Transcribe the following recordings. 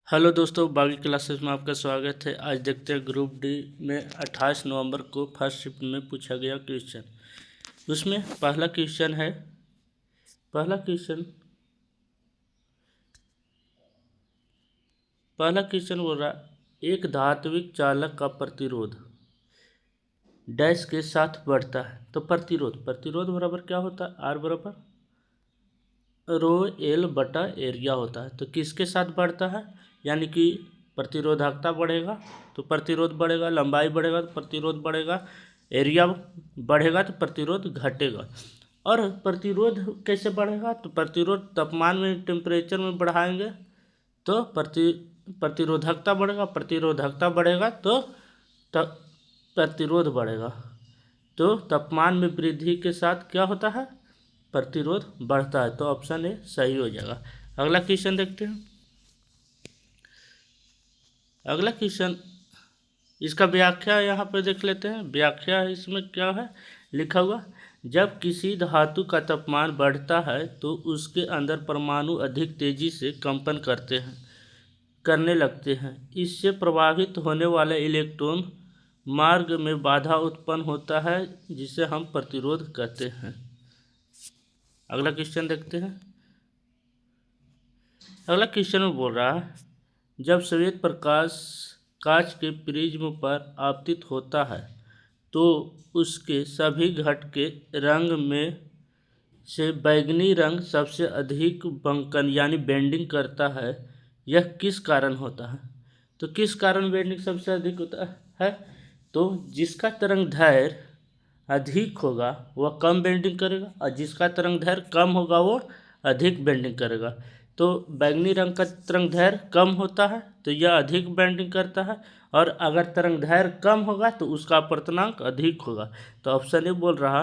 Hello दोस्तों, बागी classes में आपका स्वागत है। आज देखते हैं ग्रुप डी में 28 नवंबर को फर्स्ट शिफ्ट में पूछा गया क्वेश्चन। उसमें पहला क्वेश्चन बोल रहा, एक धात्विक चालक का प्रतिरोध डैश के साथ बढ़ता है तो प्रतिरोध बराबर क्या होता है? आर बराबर रो एल बटा एरिया होता है। तो किसके साथ बढ़ता है? यानी कि प्रतिरोधकता बढ़ेगा तो प्रतिरोध बढ़ेगा, लंबाई बढ़ेगा तो प्रतिरोध बढ़ेगा, एरिया बढ़ेगा तो प्रतिरोध घटेगा। और प्रतिरोध कैसे बढ़ेगा? तो प्रतिरोध तापमान में, टेम्परेचर में बढ़ाएंगे तो प्रतिरोधकता बढ़ेगा तो प्रतिरोध बढ़ेगा। तो तापमान में वृद्धि के साथ क्या होता है? प्रतिरोध बढ़ता है। तो ऑप्शन ए सही हो जाएगा। अगला क्वेश्चन देखते हैं। अगला क्वेश्चन, इसका व्याख्या यहाँ पे देख लेते हैं। व्याख्या इसमें क्या है लिखा हुआ? जब किसी धातु का तापमान बढ़ता है तो उसके अंदर परमाणु अधिक तेजी से कंपन करने लगते हैं। इससे प्रभावित होने वाले इलेक्ट्रॉन मार्ग में बाधा उत्पन्न होता है, जिसे हम प्रतिरोध कहते हैं। अगला क्वेश्चन देखते हैं। अगला क्वेश्चन में बोल रहा है, जब श्वेत प्रकाश कांच के प्रिज्म पर आपतित होता है तो उसके सभी घट के रंग में से बैंगनी रंग सबसे अधिक बंकन यानी बेंडिंग करता है। यह किस कारण होता है? तो किस कारण बेंडिंग सबसे अधिक होता है? तो जिसका तरंग दैर्घ्य अधिक होगा वह कम बेंडिंग करेगा, और जिसका तरंग दैर्घ्य कम होगा वो अधिक बेंडिंग करेगा। तो बैंगनी रंग का तरंग दैर्घ्य कम होता है तो यह अधिक बेंडिंग करता है, और अगर तरंग दैर्घ्य कम होगा तो उसका अपवर्तनांक अधिक होगा। तो ऑप्शन ए बोल रहा,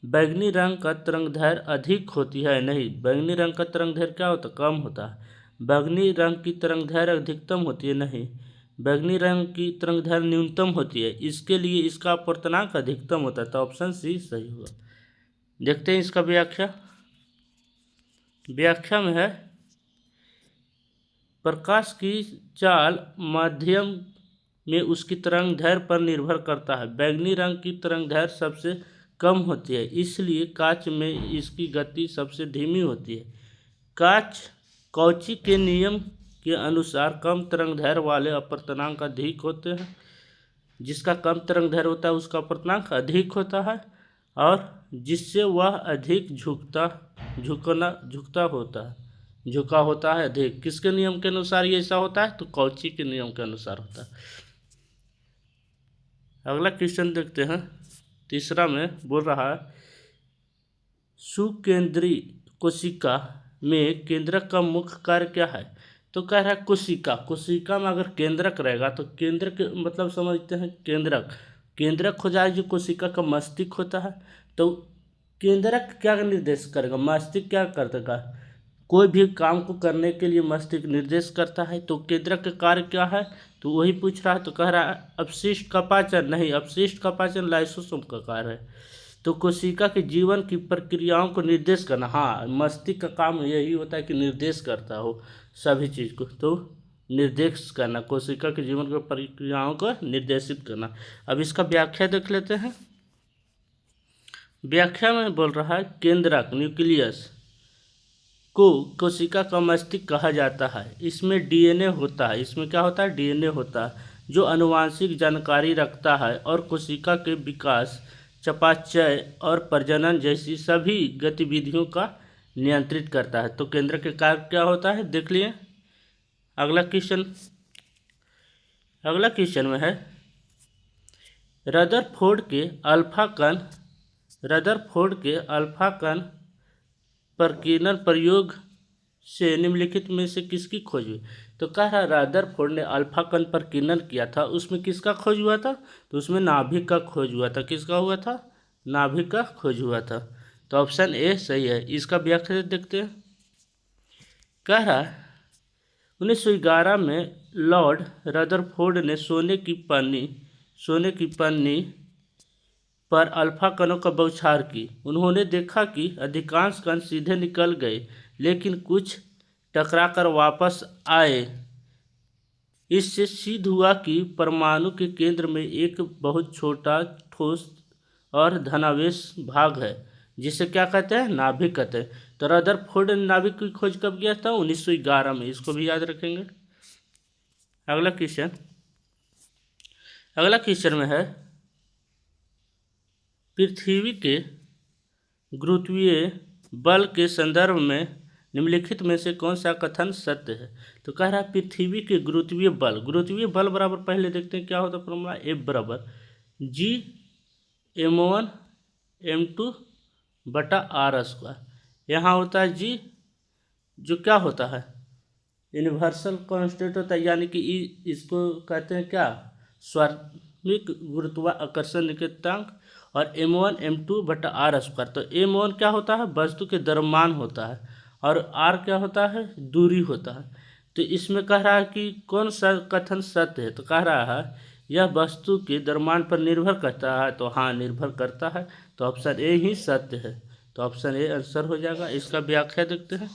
बैंगनी रंग का तरंग दैर्घ्य अधिक होती है। नहीं, बैंगनी रंग का तरंग दैर्घ्य क्या होता है? कम होता है। बैंगनी रंग की तरंग दैर्घ्य अधिकतम होती है। नहीं, बैंगनी रंग की तरंग दैर्घ्य न्यूनतम होती है, इसके लिए इसका अपवर्तनांक अधिकतम होता है। तो ऑप्शन सी सही होगा। देखते हैं इसका व्याख्या में है, प्रकाश की चाल माध्यम में उसकी तरंग दैर्घ्य पर निर्भर करता है। बैंगनी रंग की तरंग दैर्घ्य सबसे कम होती है, इसलिए कांच में इसकी गति सबसे धीमी होती है। कॉची के नियम के अनुसार कम तरंग दैर्घ्य वाले अपवर्तनांक अधिक होते हैं। जिसका कम तरंग दैर्घ्य होता है उसका अपवर्तनांक अधिक होता है, और जिससे वह अधिक झुका होता है अधिक। किसके नियम के अनुसार ये ऐसा होता है? तो कॉची के नियम के अनुसार होता है। अगला क्वेश्चन देखते हैं। तीसरा में बोल रहा है, सुकेंद्री कोशिका में केंद्रक का मुख्य कार्य क्या है? तो कह रहा है कोशिका में अगर केंद्रक रहेगा तो केंद्र के मतलब समझते हैं केंद्रक हो जाए जो कोशिका का मस्तिष्क होता है। तो केंद्रक क्या निर्देश करेगा? मस्तिष्क क्या करता है? कोई भी काम को करने के लिए मस्तिष्क निर्देश करता है। तो केंद्रक का कार्य क्या है? तो वही पूछ रहा है। तो कह रहा है अपशिष्ट का पाचन। नहीं, अपशिष्ट का पाचन लाइसोसोम का कार्य है। तो कोशिका के जीवन की प्रक्रियाओं को निर्देश करना। हाँ, मस्तिष्क का काम यही होता है कि निर्देश करता हो सभी चीज़ को। तो निर्देश करना, कोशिका के जीवन की प्रक्रियाओं को निर्देशित करना। अब इसका व्याख्या देख लेते हैं। व्याख्या में बोल रहा है, केंद्रक न्यूक्लियस को कोशिका का मस्तिष्क कहा जाता है। इसमें डीएनए होता है। इसमें क्या होता है? डीएनए होता है, जो आनुवांशिक जानकारी रखता है और कोशिका के विकास, चयापचय और प्रजनन जैसी सभी गतिविधियों का नियंत्रित करता है। तो केंद्र के कार्य क्या होता है देख लिए। अगला क्वेश्चन में है, रदरफोर्ड के अल्फा कण प्रकीर्णन प्रयोग से निम्नलिखित में से किसकी खोज हुई? तो कह रहा रदरफोर्ड ने अल्फा कण प्रकीर्णन किया था। उसमें किसका खोज हुआ था? तो उसमें नाभिक का खोज हुआ था। किसका हुआ था? नाभिक का खोज हुआ था। तो ऑप्शन ए सही है। इसका व्याख्या देखते हैं। कह रहा 1911 में लॉर्ड रदरफोर्ड ने सोने की पन्नी पर अल्फा कणों का बौछार की। उन्होंने देखा कि अधिकांश कण सीधे निकल गए, लेकिन कुछ टकराकर वापस आए। इससे सिद्ध हुआ कि परमाणु के केंद्र में एक बहुत छोटा ठोस और धनावेश भाग है, जिसे क्या कहते हैं, नाभिक कहते हैं। तो रदरफोर्ड ने नाभिक की खोज कब किया था? 1911 में। इसको भी याद रखेंगे। अगला क्वेश्चन में है, पृथ्वी के गुरुत्वीय बल के संदर्भ में निम्नलिखित में से कौन सा कथन सत्य है? तो कह रहा है पृथ्वी के गुरुत्वीय बल बराबर, पहले देखते हैं क्या होता है फॉर्मूला, F बराबर G m1 m2 बटा आर स्क्वायर। यहाँ होता है G, जो क्या होता है, यूनिवर्सल कांस्टेंट होता है, यानी कि इसको कहते हैं क्या, स्वार्मिक गुरुत्वाकर्षण नियतांक। और m1 m2 बटा आर स्क्वायर। तो m1 क्या होता है, वस्तु के द्रव्यमान होता है, और r क्या होता है, दूरी होता है। तो इसमें कह रहा है कि कौन सा कथन सत्य है? तो कह रहा है यह वस्तु के द्रव्यमान पर निर्भर करता है। तो हाँ, निर्भर करता है। तो ऑप्शन ए ही सत्य है। तो ऑप्शन ए आंसर हो जाएगा। इसका व्याख्या देखते हैं।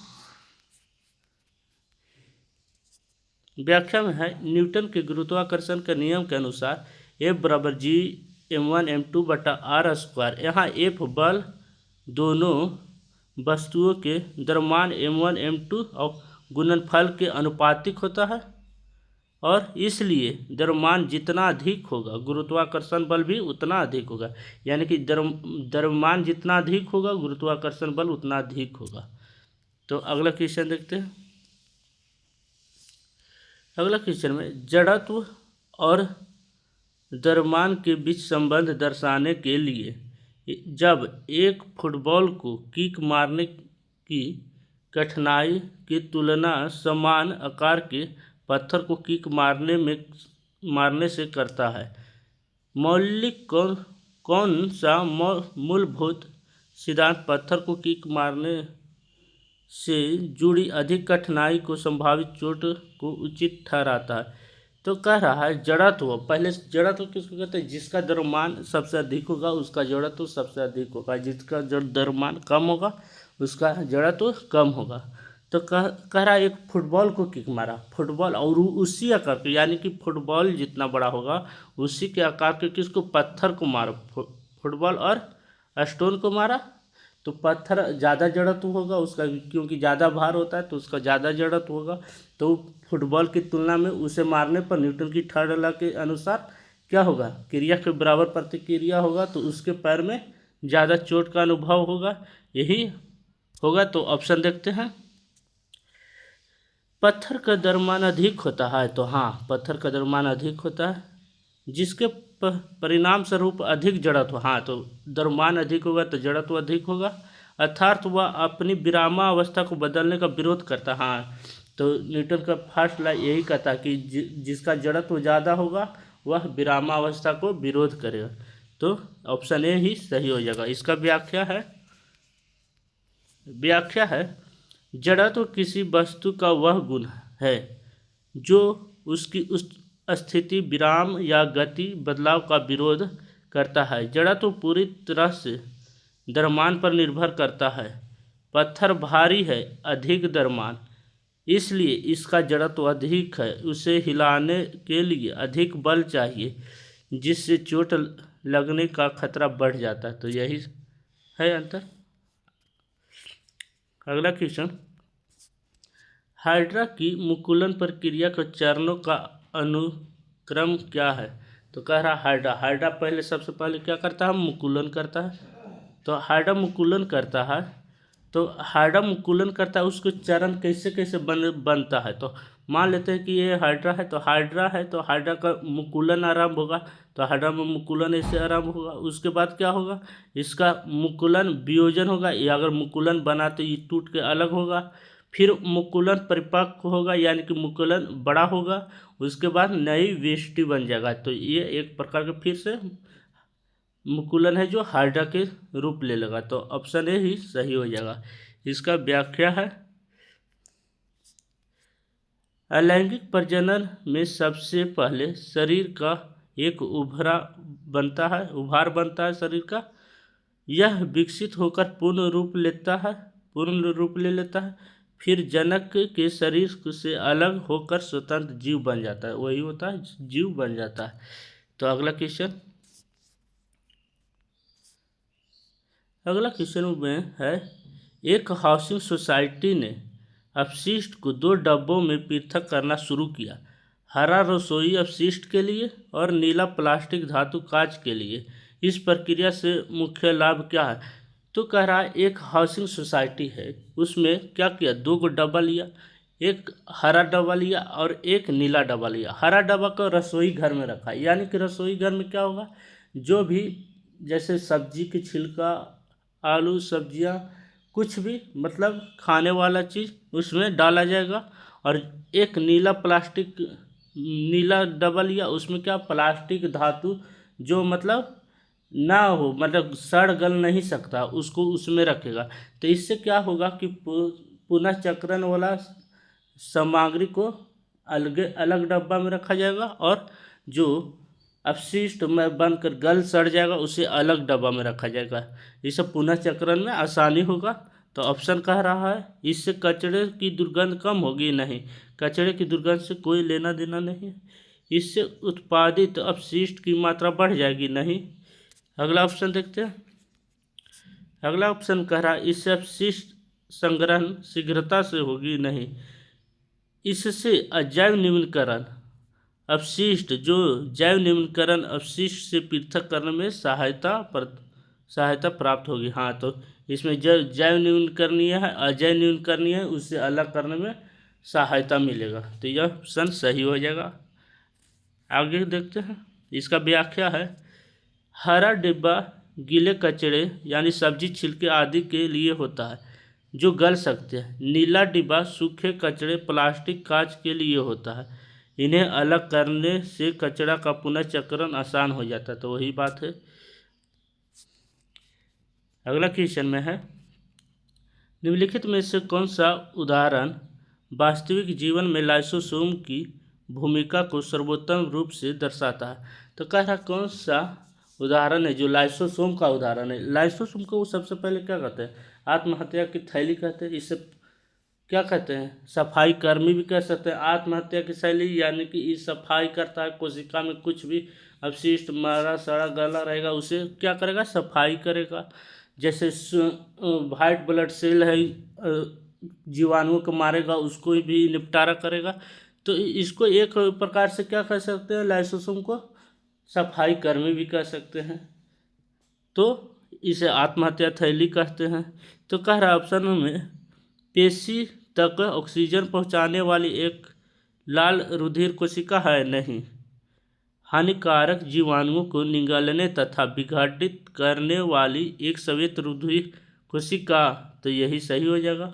व्याख्या में है, न्यूटन के गुरुत्वाकर्षण के नियम के अनुसार F बराबर G m1 m2 बटा आर स्क्वायर। यहाँ F बल दोनों वस्तुओं के द्रव्यमान m1 m2 और गुणनफल के अनुपातिक होता है, और इसलिए द्रव्यमान जितना अधिक होगा गुरुत्वाकर्षण बल भी उतना अधिक होगा। यानी कि द्रव्यमान जितना अधिक होगा गुरुत्वाकर्षण बल उतना अधिक होगा। तो अगला क्वेश्चन देखते हैं। अगला क्वेश्चन में, जड़त्व और द्रव्यमान के बीच संबंध दर्शाने के लिए जब एक फुटबॉल को किक मारने की कठिनाई की तुलना समान आकार के पत्थर को किक मारने से करता है, मौलिक कौन सा मूलभूत सिद्धांत पत्थर को किक मारने से जुड़ी अधिक कठिनाई को संभावित चोट को उचित ठहराता है? तो कह रहा है जड़त्व। पहले जड़त्व किसको कहते हैं? जिसका द्रव्यमान सबसे अधिक होगा उसका जड़त्व सबसे अधिक होगा, जिसका द्रव्यमान कम होगा उसका जड़त्व कम होगा। तो कह रहा है एक फुटबॉल को किक मारा, फुटबॉल और उसी आकार के, यानी कि फुटबॉल जितना बड़ा होगा उसी के आकार के किसको, पत्थर को मारा, फुटबॉल और स्टोन को मारा। तो पत्थर ज़्यादा जड़त्व होगा उसका, क्योंकि ज़्यादा भार होता है तो उसका ज़्यादा जड़त्व होगा। तो फुटबॉल की तुलना में उसे मारने पर न्यूटन की थर्ड लॉ के अनुसार क्या होगा, क्रिया के बराबर प्रतिक्रिया होगा, तो उसके पैर में ज़्यादा चोट का अनुभव होगा। यही होगा। तो ऑप्शन देखते हैं। पत्थर का द्रव्यमान अधिक होता है। तो हाँ, पत्थर का द्रव्यमान अधिक होता है, जिसके परिणाम स्वरूप अधिक जड़त्व। हाँ, तो द्रव्यमान अधिक होगा तो जड़त्व अधिक होगा, अर्थात वह अपनी विरामावस्था को बदलने का विरोध करता। हाँ, तो न्यूटन का फर्स्ट लॉ यही कहता है कि जिसका जड़त्व ज़्यादा होगा वह विरामावस्था को विरोध करेगा। तो ऑप्शन ए ही सही हो जाएगा। इसका व्याख्या है जड़त्व किसी वस्तु का वह गुण है जो उसकी उस स्थिति, विराम या गति बदलाव का विरोध करता है। जड़त्व पूरी तरह से द्रव्यमान पर निर्भर करता है। पत्थर भारी है, अधिक द्रव्यमान, इसलिए इसका जड़त्व अधिक है। उसे हिलाने के लिए अधिक बल चाहिए, जिससे चोट लगने का खतरा बढ़ जाता है। तो यही है अंतर। अगला क्वेश्चन, हाइड्रा की मुकुलन प्रक्रिया के चरणों का अनुक्रम क्या है? तो कह रहा हाइड्रा पहले सबसे पहले क्या करता है, मुकुलन करता है। तो हाइड्रा मुकुलन करता है, उसको चरण कैसे कैसे बनता है। तो मान लेते हैं कि ये हाइड्रा है, तो हाइड्रा का मुकुलन आरंभ होगा। तो हाइड्रा में मुकुलन ऐसे आरंभ होगा। उसके बाद क्या होगा, इसका मुकुलन वियोजन होगा, या अगर मुकुलन बना तो ये टूट के अलग होगा। फिर मुकुलन परिपक्व होगा, यानी कि मुकुलन बड़ा होगा। उसके बाद नई वेष्टि बन जाएगा। तो ये एक प्रकार का फिर से मुकुलन है जो हाइड्रा के रूप ले लेगा। तो ऑप्शन ए ही सही हो जाएगा। इसका व्याख्या है, अलैंगिक प्रजनन में सबसे पहले शरीर का एक उभार बनता है शरीर का। यह विकसित होकर पूर्ण रूप ले लेता है। फिर जनक के शरीर से अलग होकर स्वतंत्र जीव बन जाता है, वही होता है जीव बन जाता है। तो अगला क्वेश्चन में है, एक हाउसिंग सोसाइटी ने अपशिष्ट को 2 डब्बों में पृथक करना शुरू किया, हरा रसोई अपशिष्ट के लिए और नीला प्लास्टिक धातु कांच के लिए। इस प्रक्रिया से मुख्य लाभ क्या है? तो कह रहा है एक हाउसिंग सोसाइटी है, उसमें क्या किया, 2 को डब्बा लिया, एक हरा डब्बा लिया और एक नीला डब्बा लिया। हरा डब्बा को रसोई घर में रखा, यानी कि रसोई घर में क्या होगा, जो भी जैसे सब्जी की छिलका, आलू, सब्जियां, कुछ भी मतलब खाने वाला चीज़ उसमें डाला जाएगा। और एक नीला डब्बा लिया, उसमें क्या, प्लास्टिक धातु जो मतलब ना हो, मतलब सड़ गल नहीं सकता, उसको उसमें रखेगा। तो इससे क्या होगा कि पुनः चक्रण वाला सामग्री को अलग अलग डब्बा में रखा जाएगा और जो अपशिष्ट में बनकर गल सड़ जाएगा उसे अलग डब्बा में रखा जाएगा। इससे पुनः चक्रण में आसानी होगा। तो ऑप्शन कह रहा है इससे कचरे की दुर्गंध कम होगी, नहीं, कचरे की दुर्गंध से कोई लेना देना नहीं है। इससे उत्पादित अपशिष्ट की मात्रा बढ़ जाएगी, नहीं। अगला ऑप्शन देखते हैं। अगला ऑप्शन कह रहा है इससे अपशिष्ट संग्रहण शीघ्रता से होगी, नहीं। इससे अजैव निम्नीकरण अपशिष्ट जो जैव निम्नीकरण अपशिष्ट से पृथक करने में सहायता प्राप्त होगी। हाँ, तो इसमें जैव न्यूनकरणीय है, अजैव न्यूनकरणीय है, उससे अलग करने में सहायता मिलेगा। तो यह ऑप्शन सही हो जाएगा। आगे देखते हैं, इसका व्याख्या है, हरा डिब्बा गीले कचरे यानी सब्जी, छिलके आदि के लिए होता है जो गल सकते हैं। नीला डिब्बा सूखे कचरे, प्लास्टिक, कांच के लिए होता है। इन्हें अलग करने से कचरा का पुनर्चक्रण आसान हो जाता है। तो वही बात है। अगला क्वेश्चन में है, निम्नलिखित में से कौन सा उदाहरण वास्तविक जीवन में लाइसोसोम की भूमिका को सर्वोत्तम रूप से दर्शाता है? तो कह रहा कौन सा उदाहरण है जो लाइसोसोम का उदाहरण है। लाइसोसोम को वो सबसे पहले क्या कहते हैं, आत्महत्या की थैली कहते हैं। इससे क्या कहते हैं, सफाई कर्मी भी कह सकते हैं। आत्महत्या की शैली यानी कि ये सफाई करता है, कोशिका में कुछ भी अपशिष्ट मरा सड़ा गला रहेगा उसे क्या करेगा, सफाई करेगा। जैसे वाइट ब्लड सेल है, जीवाणुओं को मारेगा, उसको भी निपटारा करेगा। तो इसको एक प्रकार से क्या कह सकते हैं, लाइसोसोम को सफाई कर्मी भी कह सकते हैं। तो इसे आत्महत्या थैली कहते हैं। तो कह रहा ऑप्शन में, पेशी तक ऑक्सीजन पहुंचाने वाली एक लाल रुधिर कोशिका है, नहीं। हानिकारक जीवाणुओं को निगलने तथा विघटित करने वाली एक श्वेत रुधिर कोशिका, तो यही सही हो जाएगा।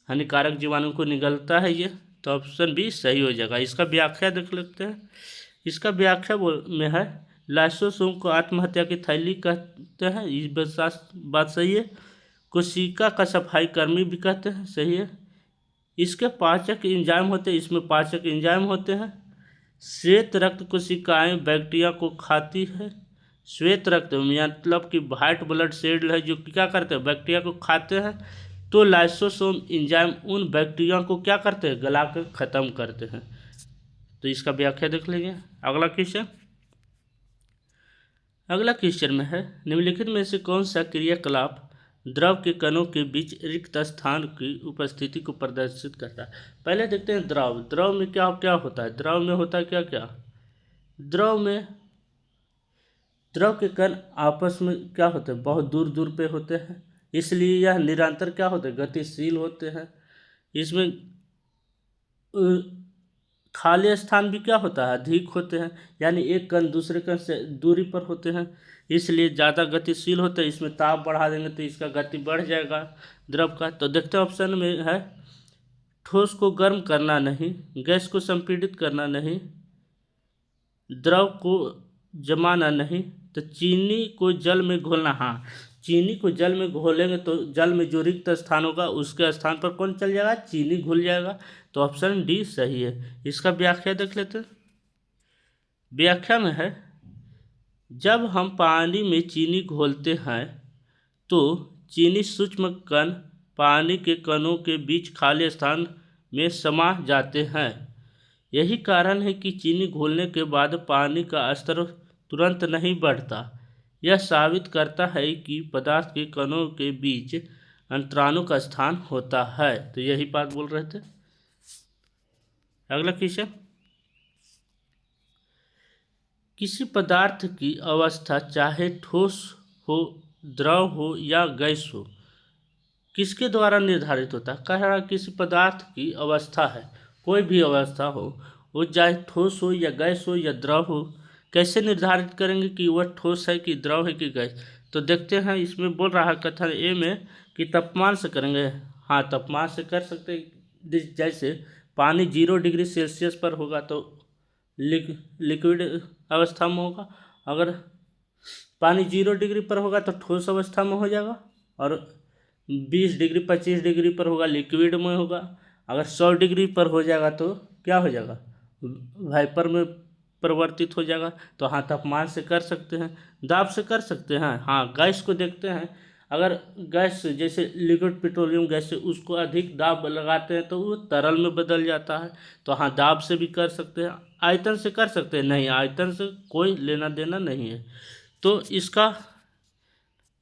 हानिकारक जीवाणु को निगलता है ये, तो ऑप्शन बी सही हो जाएगा। इसका व्याख्या देख लेते हैं। इसका व्याख्या में है, लाइसोसोम को आत्महत्या की थैली कहते हैं, इस बात सही है। कोशिका का सफाई कर्मी भी कहते हैं, सही है। इसके पाचक एंजाइम होते हैं, इसमें पाचक एंजाइम होते हैं। श्वेत रक्त कोशिकाएं बैक्टीरिया को खाती है। श्वेत रक्त मतलब कि वाइट ब्लड सेल है जो क्या करते हैं, बैक्टीरिया को खाते हैं। तो लाइसोसोम एंजाइम उन बैक्टीरिया को क्या करते हैं, गला कर खत्म करते हैं। तो इसका व्याख्या देख लीजिए। अगला क्वेश्चन में है, निम्नलिखित में से कौन सा क्रियाकलाप द्रव के कणों के बीच रिक्त स्थान की उपस्थिति को प्रदर्शित करता है? पहले देखते हैं द्रव में क्या क्या होता है। द्रव में होता है क्या क्या, द्रव के कण आपस में क्या होते हैं, बहुत दूर दूर पे होते हैं, इसलिए यह निरंतर क्या होते हैं, गतिशील होते हैं। इसमें खाली स्थान भी क्या होता है, अधिक होते हैं, यानी एक कण दूसरे कण से दूरी पर होते हैं, इसलिए ज़्यादा गतिशील होते हैं। इसमें ताप बढ़ा देंगे तो इसका गति बढ़ जाएगा द्रव का। तो देखते हैं ऑप्शन में है, ठोस को गर्म करना नहीं, गैस को संपीड़ित करना नहीं, द्रव को जमाना नहीं, तो चीनी को जल में घोलना। हाँ, चीनी को जल में घोलेंगे तो जल में जो रिक्त स्थान होगा उसके स्थान पर कौन चल जाएगा, चीनी घुल जाएगा। तो ऑप्शन डी सही है। इसका व्याख्या देख लेते हैं। व्याख्या में है, जब हम पानी में चीनी घोलते हैं तो चीनी सूक्ष्म कण पानी के कणों के बीच खाली स्थान में समा जाते हैं। यही कारण है कि चीनी घोलने के बाद पानी का स्तर तुरंत नहीं बढ़ता। यह साबित करता है कि पदार्थ के कणों के बीच अंतराणु का स्थान होता है। तो यही बात बोल रहे थे। अगला क्वेश्चन, किसी पदार्थ की अवस्था चाहे ठोस हो, द्रव हो या गैस हो, किसके द्वारा निर्धारित होता है? कह रहा है किसी पदार्थ की अवस्था है, कोई भी अवस्था हो, वो चाहे ठोस हो या गैस हो या द्रव हो, कैसे निर्धारित करेंगे कि वह ठोस है कि द्रव है कि गैस? तो देखते हैं, इसमें बोल रहा है कथन ए में कि तापमान से करेंगे। हाँ, तापमान से कर सकते हैं। जैसे पानी 0 डिग्री सेल्सियस पर होगा तो लिक्विड अवस्था में होगा, अगर पानी 0 डिग्री पर होगा तो ठोस अवस्था में हो जाएगा, और 20 डिग्री 25 डिग्री पर होगा लिक्विड में होगा। अगर 100 डिग्री पर हो जाएगा तो क्या हो जाएगा? वाइपर में परिवर्तित हो जाएगा। तो हाँ, तापमान से कर सकते हैं। दाब से कर सकते हैं। हाँ, गैस को देखते हैं, अगर गैस जैसे लिक्विड पेट्रोलियम गैस है, उसको अधिक दाब लगाते हैं तो वो तरल में बदल जाता है। तो हाँ, दाब से भी कर सकते हैं। आयतन से कर सकते हैं? नहीं, आयतन से कोई लेना देना नहीं है। तो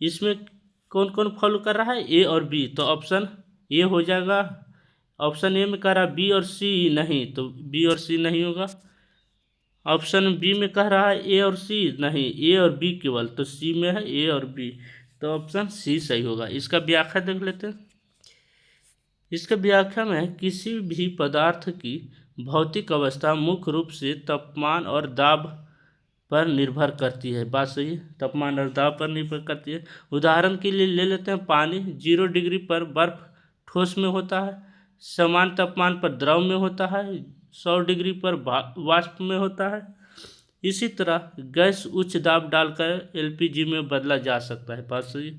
इसमें कौन कौन फॉलो कर रहा है? ए और बी। तो ऑप्शन ए हो जाएगा। ऑप्शन ए में कह रहा है बी और सी नहीं, तो बी और सी नहीं होगा। ऑप्शन बी में कह रहा है ए और सी नहीं, ए और बी केवल, तो सी में है ए और बी, तो ऑप्शन सी सही होगा। इसका व्याख्या देख लेते हैं। इसका व्याख्या में किसी भी पदार्थ की भौतिक अवस्था मुख्य रूप से तापमान और दाब पर निर्भर करती है। बात सही है, तापमान और दाब पर निर्भर करती है। उदाहरण के लिए ले लेते हैं, पानी 0 डिग्री पर बर्फ ठोस में होता है, समान तापमान पर द्रव में होता है, 100 डिग्री पर वाष्प में होता है। इसी तरह गैस उच्च दाब डालकर एलपीजी में बदला जा सकता है। बात सही।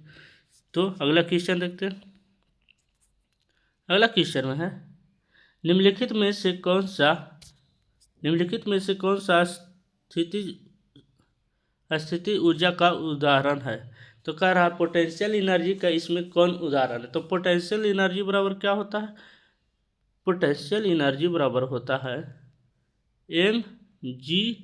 तो अगला क्वेश्चन देखते हैं। अगला क्वेश्चन में है, निम्नलिखित में से कौन सा स्थिति ऊर्जा का उदाहरण है? तो कह रहा पोटेंशियल एनर्जी का इसमें कौन उदाहरण है? तो पोटेंशियल एनर्जी बराबर क्या होता है? पोटेंशियल एनर्जी बराबर होता है mgh।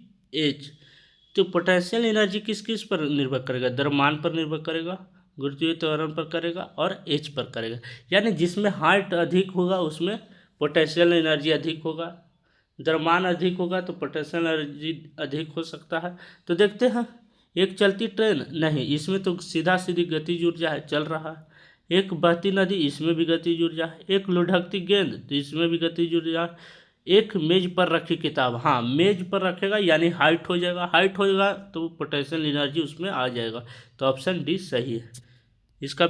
तो पोटेंशियल एनर्जी किस किस पर निर्भर करेगा? द्रव्यमान पर निर्भर करेगा, गुरुत्वीय त्वरण पर करेगा और एच पर करेगा। यानी जिसमें हाइट अधिक होगा उसमें पोटेंशियल एनर्जी अधिक होगा, द्रव्यमान अधिक होगा तो पोटेंशियल एनर्जी अधिक हो सकता है। तो देखते हैं, एक चलती ट्रेन नहीं, इसमें तो सीधा सीधी गतिज ऊर्जा है, चल रहा है। एक बहती नदी, इसमें भी गतिज ऊर्जा है। एक लुढ़कती गेंद, तो इसमें भी गतिज ऊर्जा है। एक मेज पर रखी किताब, हाँ मेज पर रखेगा यानी हाइट हो जाएगा, हाइट होगा तो पोटेंशियल एनर्जी उसमें आ जाएगा। तो ऑप्शन डी सही है। इसका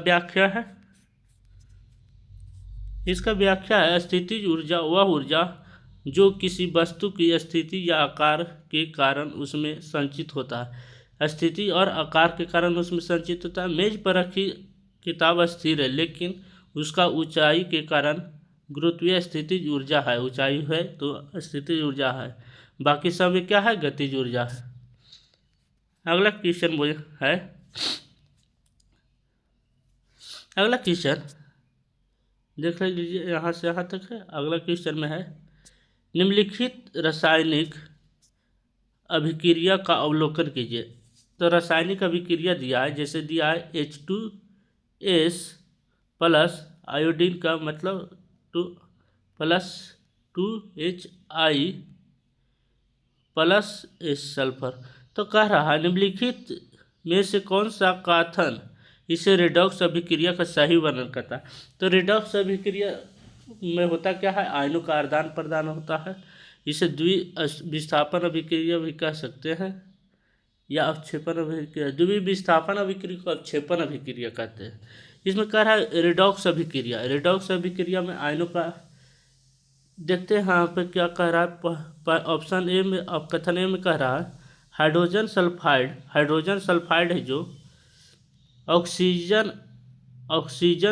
व्याख्या है स्थितिज ऊर्जा वह ऊर्जा जो किसी वस्तु की स्थिति या आकार के कारण उसमें संचित होता है। स्थिति और आकार के कारण उसमें संचित होता है। मेज पर रखी किताब स्थिर है, लेकिन उसका ऊंचाई के कारण गुरुत्वीय स्थितिज ऊर्जा है, ऊंचाई है तो स्थितिज ऊर्जा है, बाकी सब में क्या है? गतिज ऊर्जा है। अगला क्वेश्चन है, अगला क्वेश्चन देख लीजिए, यहाँ से यहाँ तक है। अगला क्वेश्चन में है, निम्नलिखित रासायनिक अभिक्रिया का अवलोकन कीजिए। तो रासायनिक अभिक्रिया दिया है, जैसे दिया है H2S प्लस आयोडीन का मतलब प्लस 2HI प्लस सल्फर। तो कह रहा है निम्नलिखित में से कौन सा कथन इसे रेडॉक्स अभिक्रिया का सही वर्णन करता है? तो रेडॉक्स अभिक्रिया में होता क्या है? आयनों का आदान प्रदान होता है। इसे द्विविस्थापन अभिक्रिया भी कह सकते हैं या अवक्षेपण अभिक्रिया। द्विविस्थापन अभिक्रिया को अवक्षेपण अभिक्रिया कहते हैं। इसमें कह रहा है रेडॉक्स अभिक्रिया। रेडॉक्स अभिक्रिया में आयनों का देखते हैं यहाँ पे क्या कह रहा है। ऑप्शन ए में, कथन ए में कह रहा है हाइड्रोजन सल्फाइड है जो ऑक्सीजन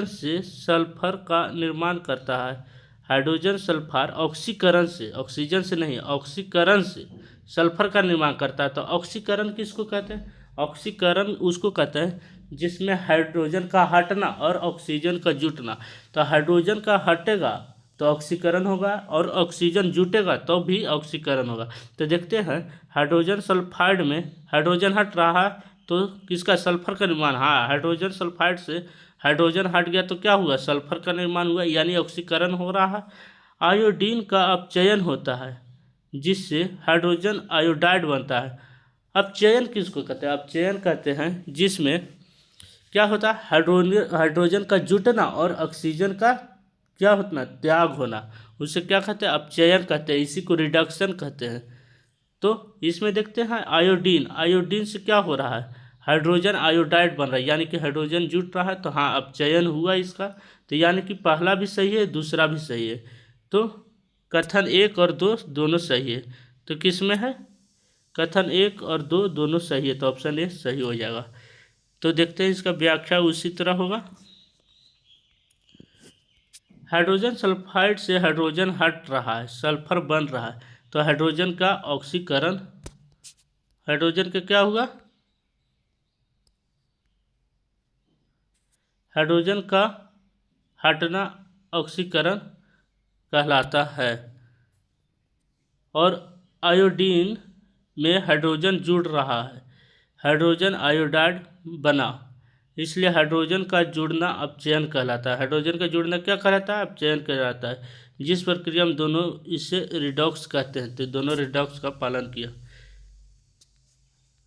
से सल्फर का निर्माण करता है। हाइड्रोजन सल्फार ऑक्सीकरण से, ऑक्सीजन से नहीं, ऑक्सीकरण से सल्फर का निर्माण करता है। तो ऑक्सीकरण किसको कहते हैं? ऑक्सीकरण उसको कहते हैं जिसमें हाइड्रोजन का हटना और ऑक्सीजन का जुटना। तो हाइड्रोजन का हटेगा तो ऑक्सीकरण होगा और ऑक्सीजन जुटेगा तो भी ऑक्सीकरण होगा। तो देखते हैं हाइड्रोजन सल्फाइड में हाइड्रोजन हट रहा है तो किसका, सल्फर का निर्माण। हाँ, हाइड्रोजन सल्फाइड से हाइड्रोजन हट गया तो क्या हुआ, सल्फर का निर्माण हुआ, यानी ऑक्सीकरण हो रहा है। आयोडीन का अपचयन होता है जिससे हाइड्रोजन आयोडाइड बनता है। अपचयन किसको कहते हैं, अपचयन कहते हैं जिसमें क्या होता है, हाइड्रोजन का जुटना और ऑक्सीजन का क्या होना, त्याग होना, उसे क्या कहते हैं, अपचयन कहते हैं। इसी को रिडक्शन कहते हैं। तो इसमें देखते हैं आयोडीन, आयोडीन से क्या हो रहा है, हाइड्रोजन आयोडाइड बन रहा है, यानी कि हाइड्रोजन जुट रहा है। तो हाँ, अपचयन हुआ इसका। तो यानी कि पहला भी सही है, दूसरा भी सही है। तो कथन 1 और 2 दोनों सही है। तो किस में है, कथन 1 और 2 दोनों सही है, तो ऑप्शन ए सही हो जाएगा। तो देखते हैं इसका व्याख्या उसी तरह होगा। हाइड्रोजन सल्फाइड से हाइड्रोजन हट रहा है, सल्फर बन रहा है, तो हाइड्रोजन का ऑक्सीकरण, हाइड्रोजन का क्या हुआ, हाइड्रोजन का हटना ऑक्सीकरण कहलाता है। और आयोडीन में हाइड्रोजन जुड़ रहा है, हाइड्रोजन आयोडाइड बना, इसलिए हाइड्रोजन का जुड़ना अपचयन कहलाता है। हाइड्रोजन का जुड़ना क्या कहलाता है, अपचयन कहलाता है। जिस प्रक्रिया में दोनों इसे रिडॉक्स कहते हैं, तो दोनों रिडॉक्स का पालन किया।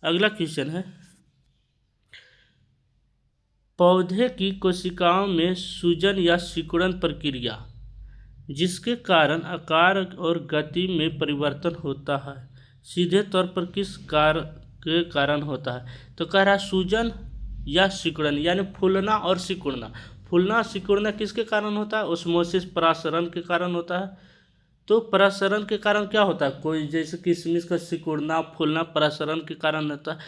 अगला क्वेश्चन है, पौधे की कोशिकाओं में सूजन या सिकुड़न प्रक्रिया जिसके कारण आकार और गति में परिवर्तन होता है, सीधे तौर पर किस कार्य के कारण होता है। तो कह रहा है सूजन या सिकुड़न, यानी फूलना और सिकुड़ना। फूलना सिकुड़ना किसके कारण होता है, ओस्मोसिस परासरण के कारण होता है। तो परासरण के कारण क्या होता है, कोई जैसे किशमिश का सिकुड़ना फूलना परासरण के कारण होता है।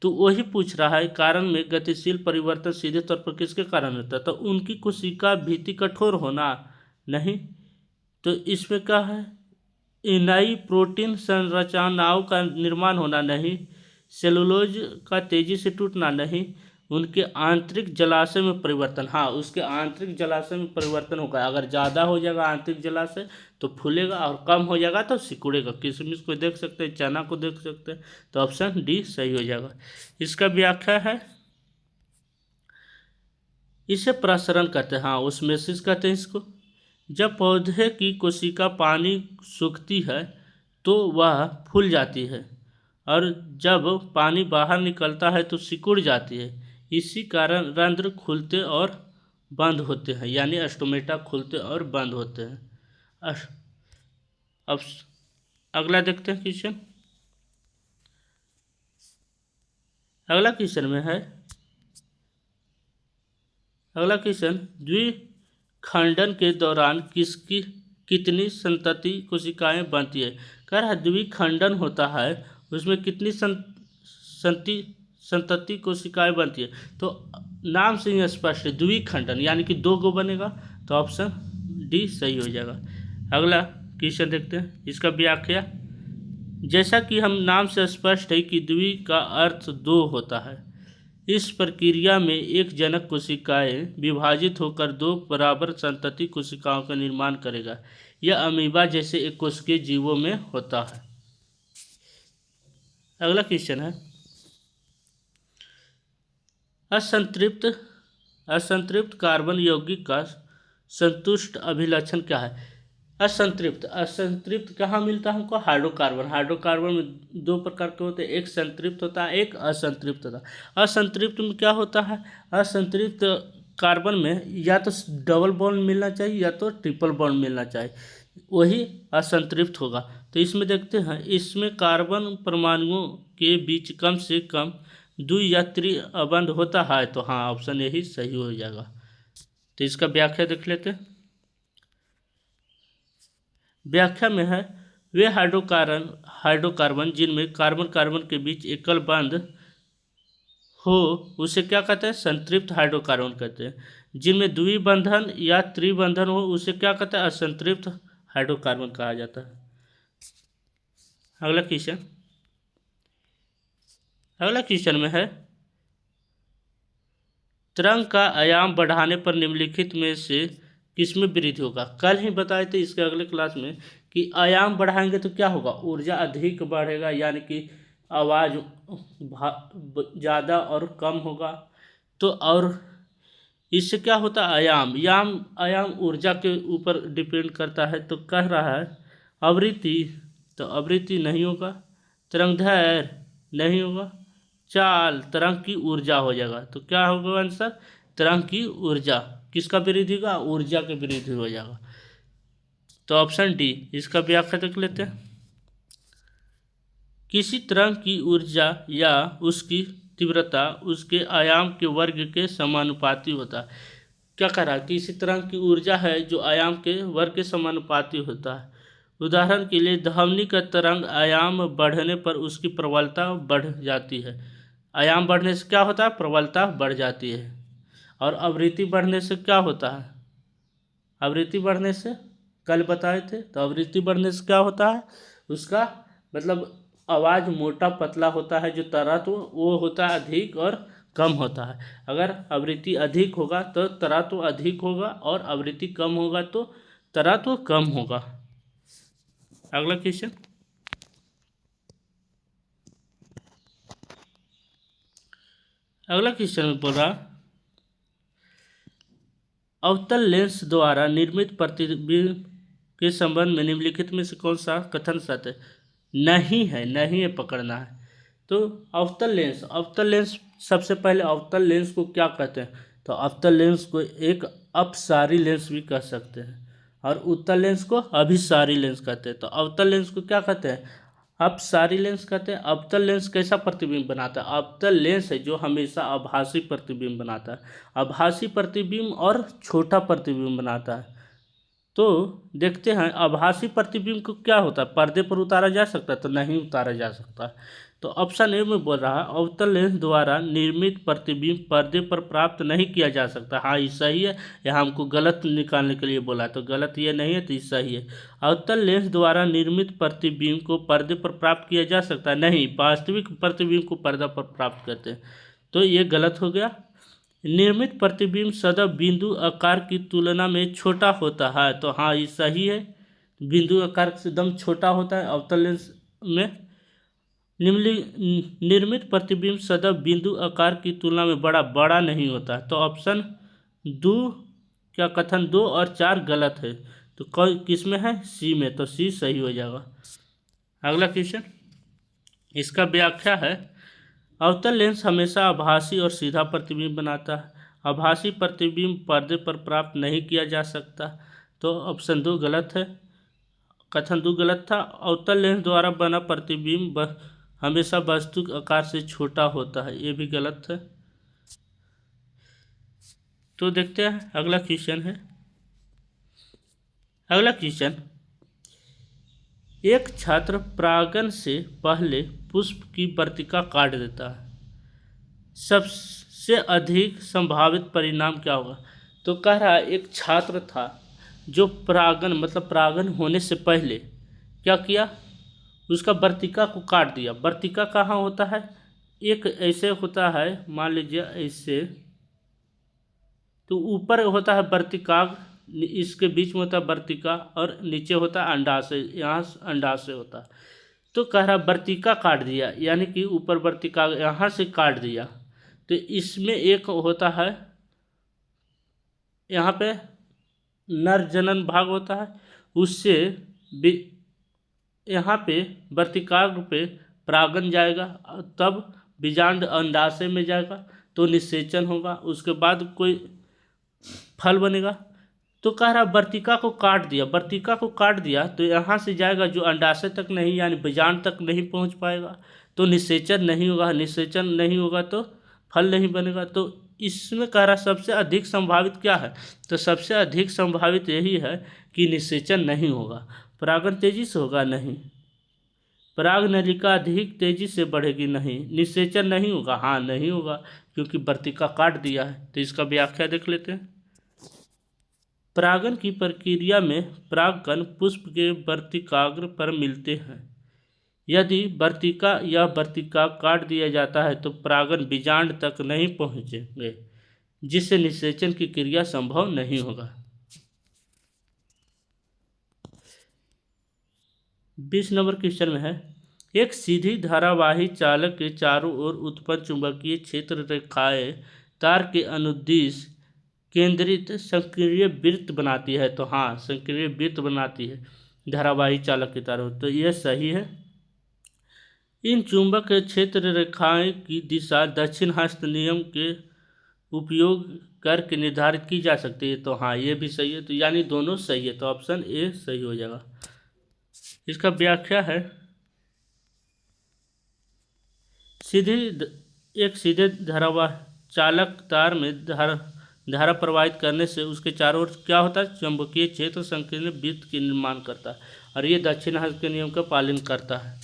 तो वही पूछ रहा है, कारण में गतिशील परिवर्तन सीधे तौर पर किसके कारण होता है। तो उनकी कोशिका भित्ति कठोर होना नहीं, तो इसमें क्या है, नई प्रोटीन संरचनाओं का निर्माण होना नहीं, सेलुलोज का तेजी से टूटना नहीं, उनके आंतरिक जलाशय में परिवर्तन। हाँ, उसके आंतरिक जलाशय में परिवर्तन होगा। अगर ज़्यादा हो जाएगा आंतरिक जलाशय तो फूलेगा, और कम हो जाएगा तो सिकुड़ेगा। किशमिश को देख सकते हैं, चना को देख सकते हैं। तो ऑप्शन डी सही हो जाएगा। इसका व्याख्या है, इसे प्रसरण कहते हैं। हाँ, ओस्मोसिस कहते हैं इसको। जब पौधे की कोशिका पानी सूखती है तो वह फूल जाती है, और जब पानी बाहर निकलता है तो सिकुड़ जाती है। इसी कारण रंध्र खुलते और बंद होते हैं, यानी स्टोमेटा खुलते और बंद होते हैं। अस- अब अगला देखते हैं क्वेश्चन। अगला क्वेश्चन में है, अगला क्वेश्चन, द्विखंडन के दौरान किसकी कितनी संतति कोशिकाएं बनती है। कह रहा है द्विखंडन होता है उसमें कितनी संति संतति कोशिकाएं बनती है। तो नाम से ही स्पष्ट है, द्विखंडन यानी कि 2 गो बनेगा। तो ऑप्शन डी सही हो जाएगा। अगला क्वेश्चन देखते हैं, इसका व्याख्या। जैसा कि हम नाम से स्पष्ट है कि द्वि का अर्थ 2 होता है, इस प्रक्रिया में एक जनक कोशिकाएं विभाजित होकर 2 बराबर संतति कोशिकाओं का निर्माण करेगा। यह अमीबा जैसे एक कोशिकीय जीवों में होता है। अगला क्वेश्चन है, असंतृप्त असंतृप्त कार्बन यौगिक का संतुष्ट अभिलक्षण क्या है। असंतृप्त असंतृप्त कहाँ मिलता है हमको, हाइड्रोकार्बन। हाइड्रोकार्बन में 2 प्रकार के होते हैं, एक संतृप्त होता है, एक असंतृप्त होता है। असंतृप्त में क्या होता है, असंतृप्त कार्बन में या तो डबल बॉन्ड मिलना चाहिए या तो ट्रिपल बॉन्ड मिलना चाहिए, वही असंतृप्त होगा। तो इसमें देखते हैं, इसमें कार्बन परमाणुओं के बीच कम से कम द्वि या त्रिअबंध होता है। तो हाँ, ऑप्शन यही सही हो जाएगा। तो इसका व्याख्या देख लेते हैं। व्याख्या में है, वे हाइड्रोकार्बन जिनमें कार्बन कार्बन के बीच एकल बंध हो उसे क्या कहते हैं, संतृप्त हाइड्रोकार्बन कहते हैं। जिनमें द्विबंधन या त्रिबंधन हो उसे क्या कहते हैं, असंतृप्त हाइड्रोकार्बन कहा जाता है। अगला क्वेश्चन, अगला क्वेश्चन में है, तरंग का आयाम बढ़ाने पर निम्नलिखित में से किसमें वृद्धि होगा। कल ही बताए थे इसके अगले क्लास में कि आयाम बढ़ाएंगे तो क्या होगा, ऊर्जा अधिक बढ़ेगा, यानी कि आवाज़ ज़्यादा और कम होगा। तो और इससे क्या होता है, आयाम ऊर्जा के ऊपर डिपेंड करता है। तो कह रहा है आवृत्ति, तो आवृत्ति नहीं होगा। तरंगदैर्घ्य नहीं होगा। चाल तरंग की ऊर्जा हो जाएगा। तो क्या होगा आंसर, तरंग की ऊर्जा। किसका वृद्धि होगा, ऊर्जा की वृद्धि हो जाएगा। तो ऑप्शन डी इसका व्याख्या देख लेते हैं। किसी तरंग की ऊर्जा या उसकी तीव्रता उसके आयाम के वर्ग के समानुपाती होता है। क्या कह रहा है, किसी तरंग की ऊर्जा है जो आयाम के वर्ग के समानुपाती होता है। उदाहरण के लिए ध्वनि का तरंग आयाम बढ़ने पर उसकी प्रबलता बढ़ जाती है। आयाम बढ़ने से क्या होता है, प्रबलता बढ़ जाती है। और आवृत्ति बढ़ने से क्या होता है, आवृत्ति बढ़ने से कल बताए थे। तो आवृत्ति बढ़ने से क्या होता है, उसका मतलब आवाज़ मोटा पतला होता है, जो तरत्व वो होता है अधिक और कम होता है। अगर आवृत्ति अधिक होगा तो तरत्व अधिक होगा, और आवृत्ति कम होगा तो तरत्व कम होगा। अगला क्वेश्चन, में बोल रहा अवतल लेंस द्वारा निर्मित प्रतिबिंब के संबंध में निम्नलिखित में से कौन सा कथन सत्य है। नहीं है, पकड़ना है। तो अवतल लेंस सबसे पहले अवतल लेंस को क्या कहते हैं, तो अवतल लेंस को एक अपसारी लेंस भी कह सकते हैं, और उत्तल लेंस को अभिसारी लेंस कहते हैं। तो अवतल लेंस को क्या कहते हैं, अपसारी लेंस कहते हैं। अवतल लेंस कैसा प्रतिबिंब बनाता है, अवतल लेंस है जो हमेशा आभासी प्रतिबिंब बनाता है, आभासी प्रतिबिंब और छोटा प्रतिबिंब बनाता है। तो देखते हैं आभासी प्रतिबिंब को क्या होता है, पर्दे पर उतारा जा सकता है, तो नहीं उतारा जा सकता। तो ऑप्शन ए में बोल रहा है अवतल लेंस द्वारा निर्मित प्रतिबिंब पर्दे पर प्राप्त नहीं किया जा सकता। हाँ ये सही है, यहाँ हमको गलत निकालने के लिए बोला, तो गलत ये नहीं है, तो ये सही है। अवतल लेंस द्वारा निर्मित प्रतिबिंब को पर्दे पर प्राप्त किया जा सकता है, नहीं, वास्तविक प्रतिबिंब को पर्दा पर प्राप्त करते हैं, तो ये गलत हो गया। निर्मित प्रतिबिंब सदैव बिंदु आकार की तुलना में छोटा होता है, तो हाँ ये सही है, बिंदु आकार से एकदम छोटा होता है अवतल लेंस में। निर्मित प्रतिबिंब सदैव बिंदु आकार की तुलना में बड़ा नहीं होता है। तो ऑप्शन दो, क्या कथन 2 और 4 गलत है, तो किस में है, सी में, तो सी सही हो जाएगा। अगला क्वेश्चन, इसका व्याख्या है अवतल लेंस हमेशा आभासी और सीधा प्रतिबिंब बनाता है। आभासी प्रतिबिंब पर्दे पर प्राप्त नहीं किया जा सकता, तो ऑप्शन 2 गलत है, कथन 2 गलत था। अवतल लेंस द्वारा बना प्रतिबिंब हमेशा वस्तु आकार से छोटा होता है, ये भी गलत है। तो देखते हैं अगला क्वेश्चन है। अगला क्वेश्चन, एक छात्र परागन से पहले पुष्प की वर्तिका काट देता है, सबसे अधिक संभावित परिणाम क्या होगा। तो कह रहा है एक छात्र था जो परागन मतलब परागन होने से पहले क्या किया, उसका वर्तिका को काट दिया। वर्तिका कहाँ होता है, एक ऐसे होता है, मान लीजिए ऐसे, तो ऊपर होता है वर्तिकाग्र, इसके बीच में होता है वर्तिका, और नीचे होता है अंडाशय, यहाँ अंडाशय होता है। तो कह रहा वर्तिका काट दिया, यानी कि ऊपर वर्तिका यहाँ से काट दिया, तो इसमें एक होता है यहाँ पे नर जनन भाग होता है, उससे यहाँ पे वर्तिकाग्र पे परागन जाएगा, तब बीजांड अंडाशय में जाएगा, तो निषेचन होगा, उसके बाद कोई फल बनेगा। तो कह रहा वर्तिका को काट दिया, तो यहाँ से जाएगा जो अंडाशय तक नहीं, यानी बीजांड तक नहीं पहुँच पाएगा, तो निषेचन नहीं होगा, तो फल नहीं बनेगा। तो इसमें कह रहा सबसे अधिक संभावित क्या है, तो सबसे अधिक संभावित यही है कि निषेचन नहीं होगा, परागन तेजी से होगा नहीं, पराग नलिका अधिक तेजी से बढ़ेगी नहीं, निषेचन नहीं होगा, हाँ नहीं होगा, क्योंकि वर्तिका काट दिया है। तो इसका व्याख्या देख लेते हैं। परागन की प्रक्रिया में परागकण पुष्प के वर्तिकाग्र पर मिलते हैं। यदि वर्तिका काट दिया जाता है तो परागन बीजांड तक नहीं पहुँचेंगे। जिससे निषेचन की क्रिया संभव नहीं होगा। 20 नंबर क्वेश्चन में है, एक सीधी धारावाही चालक के चारों ओर उत्पन्न चुंबकीय क्षेत्र रेखाएं तार के अनुदिश केंद्रित संकीर्ण वृत्त बनाती है। तो हाँ, संकीर्ण वृत्त बनाती है धारावाही चालक के तारों, तो यह सही है। इन चुंबक क्षेत्र रेखाएं की दिशा दक्षिण हस्त नियम के उपयोग करके निर्धारित की जा सकती है। तो हाँ, ये भी सही है, तो यानी दोनों सही है, तो ऑप्शन ए सही हो जाएगा। इसका व्याख्या है, एक सीधे धारावाही चालक तार में धारा प्रवाहित करने से उसके चारों ओर क्या होता है, चुंबकीय क्षेत्र संकीर्ण वृत्त के निर्माण करता है, और ये दक्षिण हस्त के नियम का पालन करता है।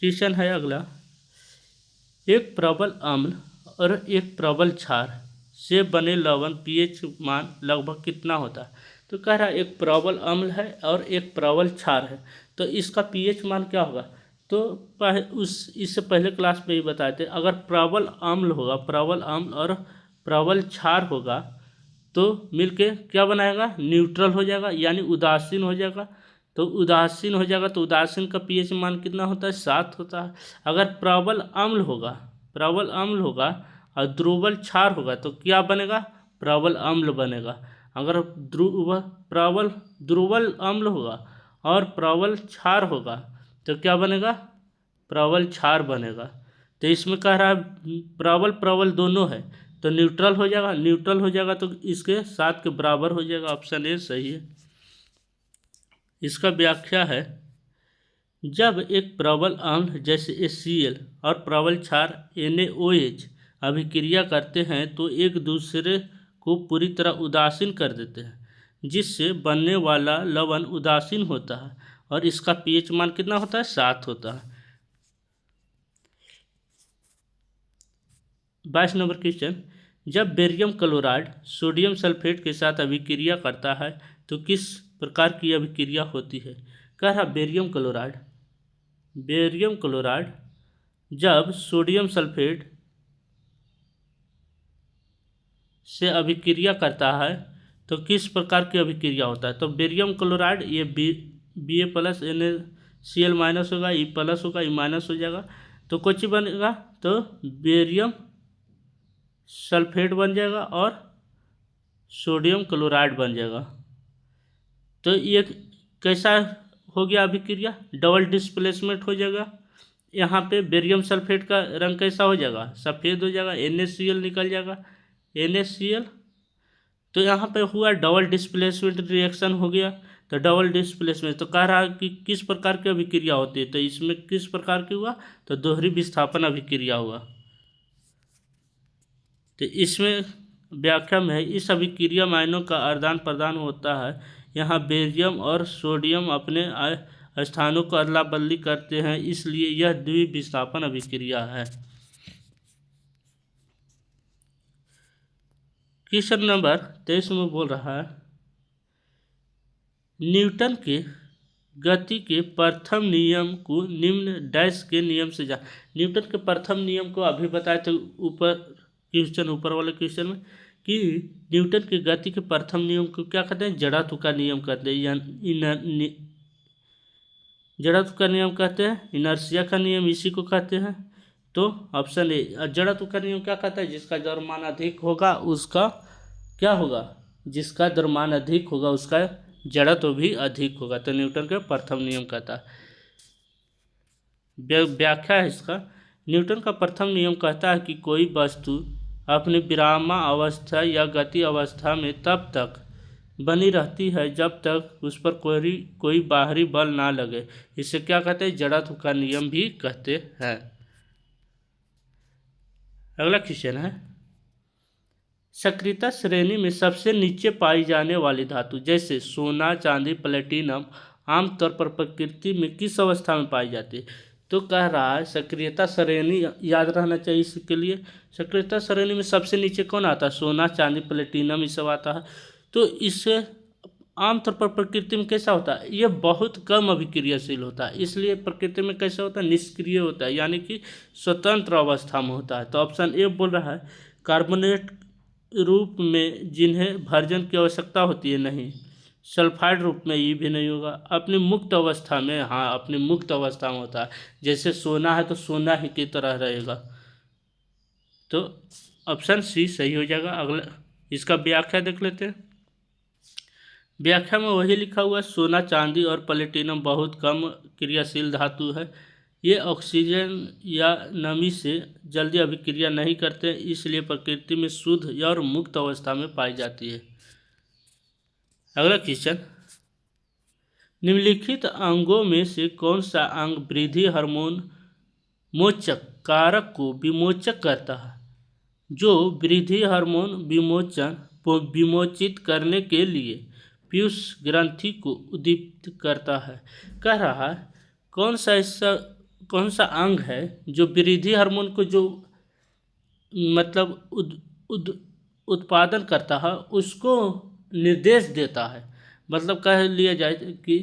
क्वेश्चन है अगला, एक प्रबल अम्ल और एक प्रबल क्षार से बने लवण पीएच मान लगभग कितना होता है। तो कह रहा है एक प्रबल अम्ल है और एक प्रबल क्षार है, तो इसका पीएच मान क्या होगा। तो इससे पहले क्लास में ही बताए थे, अगर प्रबल अम्ल होगा, प्रबल अम्ल और प्रबल क्षार होगा तो मिलके क्या बनाएगा, न्यूट्रल हो जाएगा, यानी उदासीन हो जाएगा। तो उदासीन हो जाएगा तो उदासीन का पीएच मान कितना होता है, 7 होता है। अगर प्रबल अम्ल होगा और ध्रुवल क्षार होगा तो क्या बनेगा, प्रबल अम्ल बनेगा। अगर ध्रुवल अम्ल होगा और प्रबल क्षार होगा तो क्या बनेगा, प्रबल क्षार बनेगा। तो इसमें कह रहा है प्रबल दोनों है तो न्यूट्रल हो जाएगा, तो इसके 7 के बराबर हो जाएगा। ऑप्शन ए सही है। इसका व्याख्या है, जब एक प्रबल अम्ल जैसे HCl और प्रबल क्षार NaOH अभिक्रिया करते हैं तो एक दूसरे को पूरी तरह उदासीन कर देते हैं, जिससे बनने वाला लवण उदासीन होता है और इसका पीएच मान कितना होता है, 7 होता है। 22 नंबर क्वेश्चन, जब बेरियम क्लोराइड सोडियम सल्फेट के साथ अभिक्रिया करता है तो किस प्रकार की अभिक्रिया होती है। कह रहा बेरियम क्लोराइड जब सोडियम सल्फेट से अभिक्रिया करता है तो किस प्रकार की अभिक्रिया होता है। तो बेरियम क्लोराइड ये Ba+ NaCl- होगा, E+ होगा, E- हो जाएगा, तो कुछ बनेगा, तो बेरियम सल्फेट बन जाएगा और सोडियम क्लोराइड बन जाएगा। तो ये कैसा हो गया अभिक्रिया, डबल डिस्प्लेसमेंट हो जाएगा। यहाँ पे बेरियम सल्फेट का रंग कैसा हो जाएगा, सफ़ेद हो जाएगा, NaCl निकल जाएगा, NaCl। तो यहाँ पे हुआ डबल डिस्प्लेसमेंट रिएक्शन हो गया, तो डबल डिस्प्लेसमेंट तो कह रहा है कि किस प्रकार की अभिक्रिया होती है, तो इसमें किस प्रकार की हुआ, तो दोहरी विस्थापन अभिक्रिया हुआ। तो इसमें व्याख्या में है, इस अभिक्रिया में आयनों का आदान प्रदान होता है। यहाँ बेरियम और सोडियम अपने स्थानों को अदला बदली करते हैं, इसलिए यह द्विविस्थापन अभिक्रिया है। क्वेश्चन नंबर 23 में बोल रहा है, न्यूटन के गति के प्रथम नियम को निम्न डैश के नियम से न्यूटन के प्रथम नियम को अभी बताए थे ऊपर वाले क्वेश्चन में, कि न्यूटन की गति के प्रथम नियम को क्या कहते हैं, जड़त्व का नियम कहते हैं, जड़त्व का नियम कहते हैं, इनर्शिया का नियम इसी को कहते हैं। तो ऑप्शन ए, जड़त्व का नियम क्या कहता है, जिसका द्रव्यमान अधिक होगा उसका क्या होगा, जिसका द्रव्यमान अधिक होगा उसका जड़त्व भी अधिक होगा। तो न्यूटन का प्रथम नियम कहता है। व्याख्या है इसका, न्यूटन का प्रथम नियम कहता है कि कोई वस्तु अपनी विरामावस्था या गति अवस्था में तब तक बनी रहती है जब तक उस पर कोई बाहरी बल ना लगे। इसे क्या कहते हैं, जड़त्व का नियम भी कहते हैं। अगला क्वेश्चन है, सक्रियता श्रेणी में सबसे नीचे पाई जाने वाली धातु जैसे सोना, चांदी, प्लेटिनम आमतौर पर प्रकृति में किस अवस्था में पाई जाती है। तो कह रहा है सक्रियता श्रेणी याद रहना चाहिए इसके लिए, सक्रियता श्रेणी में सबसे नीचे कौन आता है, सोना, चांदी, प्लेटिनम ये सब आता है। तो इससे आमतौर पर प्रकृति में कैसा होता है, ये बहुत कम अभिक्रियाशील होता है, इसलिए प्रकृति में कैसा होता है, निष्क्रिय होता है, यानी कि स्वतंत्र अवस्था में होता है। तो ऑप्शन ए बोल रहा है कार्बोनेट रूप में जिन्हें भर्जन की आवश्यकता होती है, नहीं। सल्फाइड रूप में ये भी नहीं होगा। अपनी मुक्त अवस्था में, हाँ अपनी मुक्त अवस्था में होता है, जैसे सोना है तो सोना ही की तरह रहेगा। तो ऑप्शन सी सही हो जाएगा। अगला इसका व्याख्या देख लेते हैं। व्याख्या में वही लिखा हुआ है, सोना चांदी और प्लेटिनम बहुत कम क्रियाशील धातु है। ये ऑक्सीजन या नमी से जल्दी अभिक्रिया नहीं करते, इसलिए प्रकृति में शुद्ध और मुक्त अवस्था में पाई जाती है। अगला क्वेश्चन, निम्नलिखित अंगों में से कौन सा अंग वृद्धि हार्मोन मोचक कारक को विमोचक करता है, जो वृद्धि हार्मोन विमोचन को विमोचित करने के लिए पीयूष ग्रंथि को उद्दीपित करता है। कह रहा है कौन सा अंग है जो वृद्धि हार्मोन को जो मतलब उत्पादन करता है, उसको निर्देश देता है। मतलब कह लिया जाए कि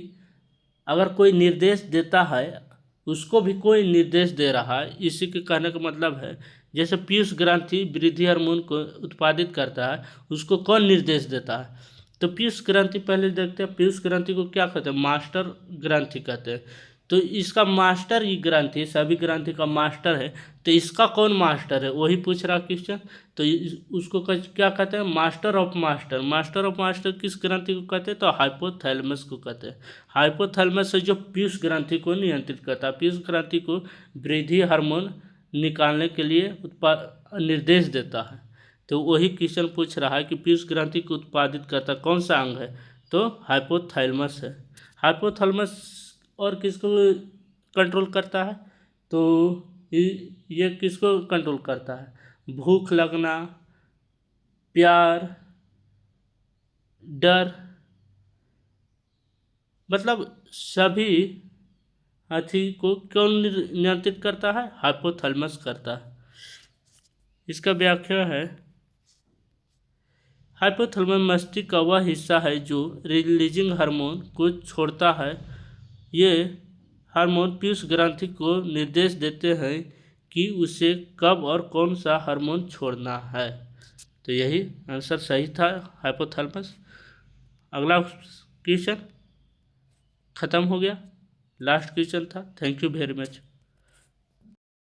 अगर कोई निर्देश देता है, उसको भी कोई निर्देश दे रहा है, इसी के कहने का मतलब है जैसे पीयूष ग्रंथि वृद्धि हार्मोन को उत्पादित करता है, उसको कौन निर्देश देता है। तो पीयूष ग्रंथि पहले देखते हैं, पीयूष ग्रंथि को क्या कहते हैं, मास्टर ग्रंथि कहते हैं। तो इसका मास्टर ये ग्रंथि सभी ग्रंथि का मास्टर है, तो इसका कौन मास्टर है वही पूछ रहा क्वेश्चन। तो उसको क्या कहते हैं, master of master. Master of master किस ग्रंथि को कहते हैं, तो हाइपोथैलेमस को कहते हैं। हाइपोथैलेमस है जो पीयूष ग्रंथि को नियंत्रित करता है, पीयूष ग्रंथि को वृद्धि हार्मोन निकालने के लिए निर्देश देता है। तो वही क्वेश्चन पूछ रहा है कि पीयूष ग्रंथि को उत्पादित करता कौन सा अंग है, तो हाइपोथैलेमस है। हाइपोथैलेमस और किसको कंट्रोल करता है, तो ये किसको कंट्रोल करता है, भूख लगना, प्यार, डर, मतलब सभी हाथी को कौन नियंत्रित करता है, हाइपोथैलेमस करता है। इसका व्याख्या है, हाइपोथैलेमस मस्तिष्क का वह हिस्सा है जो रिलीजिंग हार्मोन को छोड़ता है। ये हार्मोन पीयूष ग्रंथि को निर्देश देते हैं कि उसे कब और कौन सा हार्मोन छोड़ना है। तो यही आंसर सही था, हाइपोथैलेमस। अगला क्वेश्चन खत्म हो गया, लास्ट क्वेश्चन था। Thank you very much.